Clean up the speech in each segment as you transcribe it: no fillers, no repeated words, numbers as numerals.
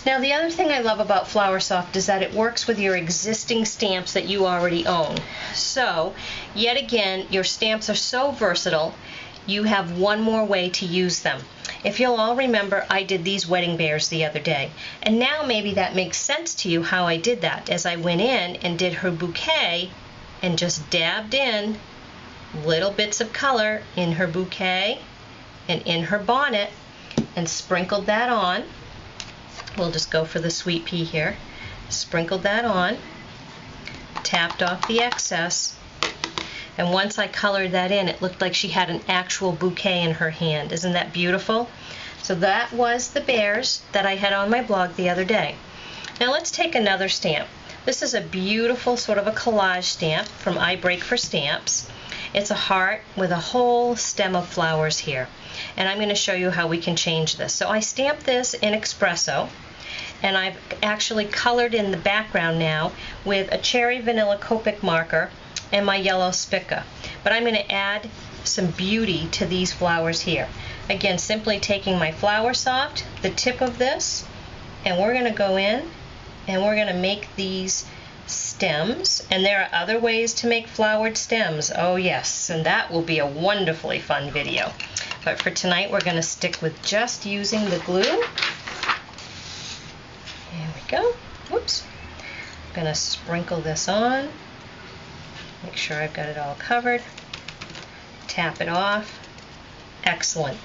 Now the other thing I love about Flowersoft is that it works with your existing stamps that you already own. So, yet again, your stamps are so versatile, you have one more way to use them. If you'll all remember, I did these wedding bears the other day. And now maybe that makes sense to you how I did that, as I went in and did her bouquet and just dabbed in little bits of color in her bouquet and in her bonnet and sprinkled that on. We'll just go for the sweet pea here. Sprinkled that on, tapped off the excess, and once I colored that in, it looked like she had an actual bouquet in her hand. Isn't that beautiful? So that was the bears that I had on my blog the other day. Now let's take another stamp. This is a beautiful sort of a collage stamp from I Break for Stamps. It's a heart with a whole stem of flowers here. And I'm going to show you how we can change this. So I stamped this in espresso, and I've actually colored in the background now with a cherry vanilla Copic marker and my yellow Spica. But I'm going to add some beauty to these flowers here. Again, simply taking my Flowersoft, the tip of this, and we're going to go in and we're going to make these stems. And there are other ways to make flowered stems. Oh yes, and that will be a wonderfully fun video. But for tonight, we're going to stick with just using the glue. There we go. Whoops. I'm going to sprinkle this on. Make sure I've got it all covered. Tap it off. Excellent.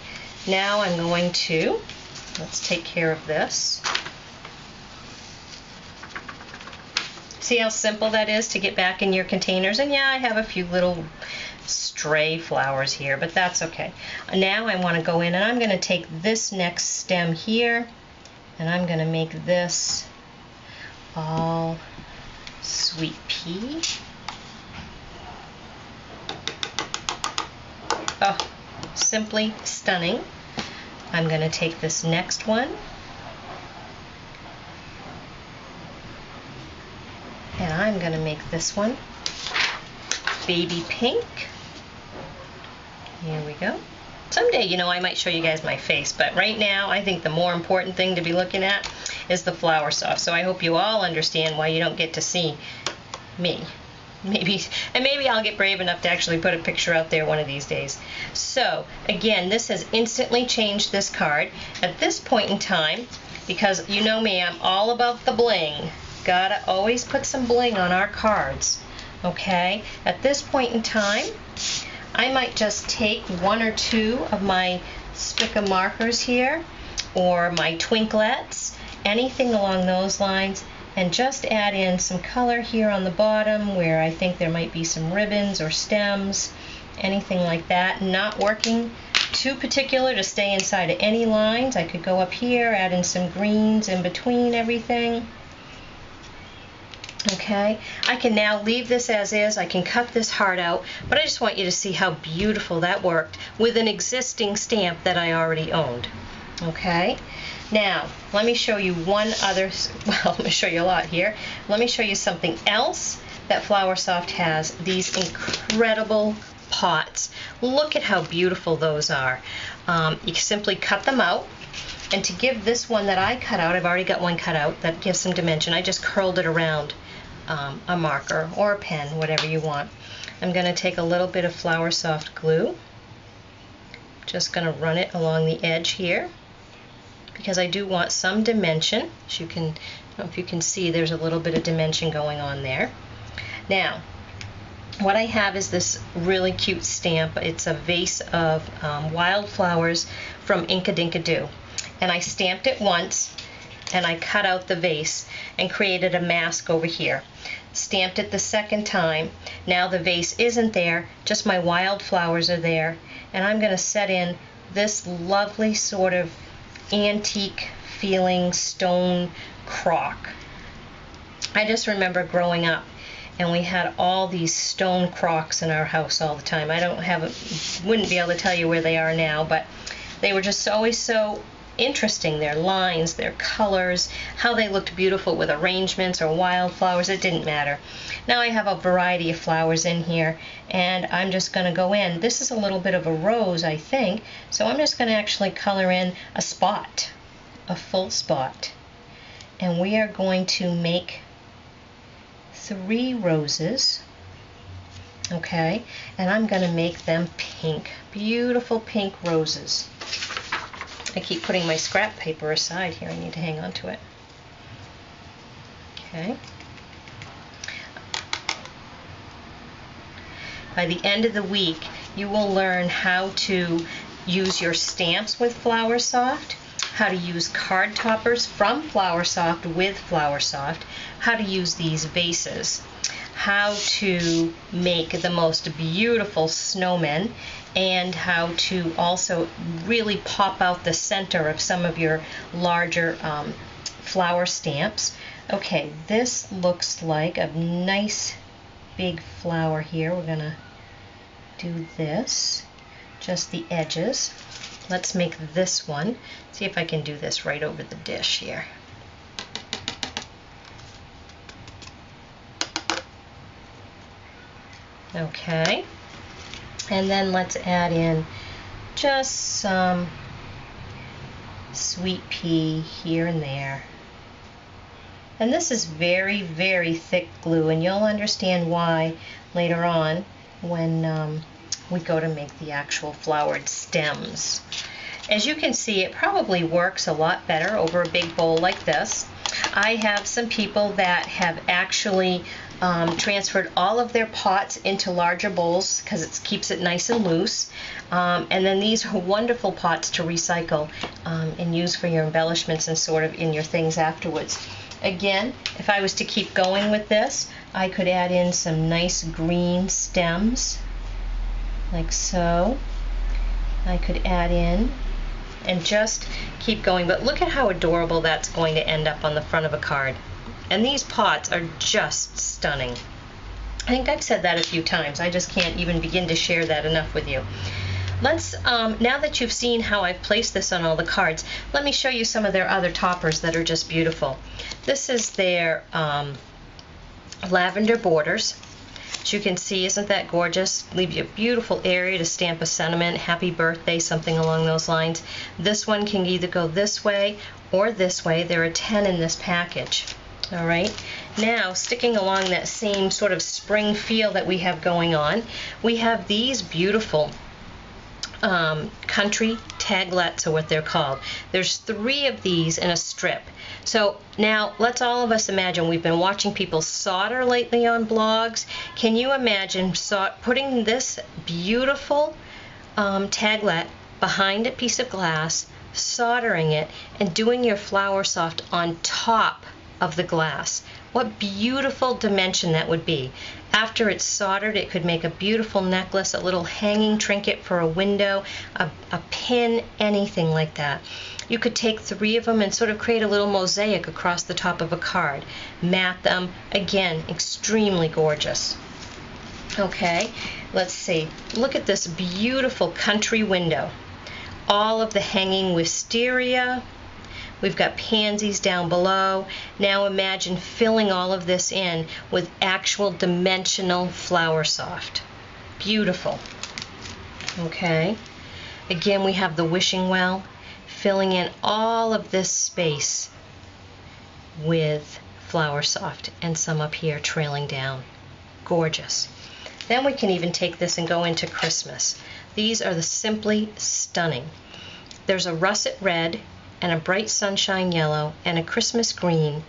Now I'm going to, let's take care of this. See how simple that is to get back in your containers? And yeah, I have a few little stray flowers here, but that's okay. Now I want to go in and I'm going to take this next stem here and I'm going to make this all sweet pea. Oh, simply stunning. I'm going to take this next one and I'm going to make this one baby pink. Here we go. Someday, you know, I might show you guys my face, but right now I think the more important thing to be looking at is the Flowersoft. So I hope you all understand why you don't get to see me. Maybe I'll get brave enough to actually put a picture out there one of these days. So again, this has instantly changed this card. At this point in time, because you know me, I'm all about the bling. Gotta always put some bling on our cards. Okay? At this point in time, I might just take one or two of my Spica markers here, or my Twinklets, anything along those lines, and just add in some color here on the bottom where I think there might be some ribbons or stems, anything like that. Not working too particular to stay inside of any lines. I could go up here, add in some greens in between everything. Okay, I can now leave this as is. I can cut this heart out, but I just want you to see how beautiful that worked with an existing stamp that I already owned. Okay, now let me show you one other, well, I'm going to show you a lot here. Let me show you something else that Flowersoft has, these incredible pots. Look at how beautiful those are. You simply cut them out. And to give this one that I cut out, I've already got one cut out that gives some dimension. I just curled it around a marker or a pen, whatever you want. I'm going to take a little bit of Flowersoft glue. Just going to run it along the edge here because I do want some dimension. As you can, I don't know if you can see, there's a little bit of dimension going on there. Now, what I have is this really cute stamp. It's a vase of wildflowers from Inka Dinka Doo. And I stamped it once, and I cut out the vase and created a mask over here. Stamped it the second time. Now the vase isn't there, just my wildflowers are there. And I'm going to set in this lovely sort of antique feeling stone crock. I just remember growing up and we had all these stone crocks in our house all the time. I wouldn't be able to tell you where they are now, but they were just always so interesting. Their lines, their colors, how they looked beautiful with arrangements or wildflowers, it didn't matter. Now I have a variety of flowers in here and I'm just going to go in. This is a little bit of a rose, I think, so I'm just going to actually color in a spot, a full spot. and we are going to make 3 roses. Okay, and I'm going to make them pink, beautiful pink roses. I keep putting my scrap paper aside here. I need to hang on to it. Okay. By the end of the week, you will learn how to use your stamps with Flower Soft, how to use card toppers from Flower Soft with Flower Soft, how to use these vases, how to make the most beautiful snowmen, and how to also really pop out the center of some of your larger flower stamps. Okay, this looks like a nice big flower here. We're gonna do this, just the edges. Let's make this one. See if I can do this right over the dish here. Okay, and then let's add in just some sweet pea here and there. And this is very, very thick glue, and you'll understand why later on when we go to make the actual flowered stems. As you can see, it probably works a lot better over a big bowl like this. I have some people that have actually transferred all of their pots into larger bowls because it keeps it nice and loose. And then these are wonderful pots to recycle and use for your embellishments and sort of in your things afterwards. Again, if I was to keep going with this, I could add in some nice green stems, like so. I could add in and just keep going, but look at how adorable that's going to end up on the front of a card. And these pots are just stunning. I think I've said that a few times. I just can't even begin to share that enough with you. Let's, now that you've seen how I've placed this on all the cards, let me show you some of their other toppers that are just beautiful. This is their lavender borders. As you can see, isn't that gorgeous? Leave you a beautiful area to stamp a sentiment, happy birthday, something along those lines. This one can either go this way or this way. There are 10 in this package. All right, now sticking along that same sort of spring feel that we have going on, we have these beautiful country taglets, are what they're called. There's 3 of these in a strip. So now let's all of us imagine, we've been watching people solder lately on blogs. Can you imagine putting this beautiful taglet behind a piece of glass, soldering it, and doing your Flower Soft on top of the glass? What beautiful dimension that would be. After it's soldered, it could make a beautiful necklace, a little hanging trinket for a window, a pin, anything like that. You could take 3 of them and sort of create a little mosaic across the top of a card. Mat them. Again, extremely gorgeous. Okay, let's see. Look at this beautiful country window. All of the hanging wisteria. We've got pansies down below. Now imagine filling all of this in with actual dimensional Flower Soft. Beautiful. Okay. Again, we have the wishing well, filling in all of this space with Flower Soft, and some up here trailing down. Gorgeous. Then we can even take this and go into Christmas. These are the simply stunning. There's a russet red and a bright sunshine yellow and a Christmas green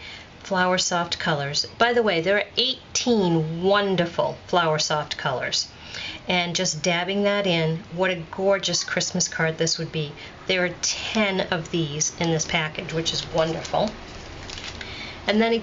Flower Soft colors. By the way, there are 18 wonderful Flower Soft colors. And just dabbing that in, what a gorgeous Christmas card this would be. There are 10 of these in this package, which is wonderful. And then again,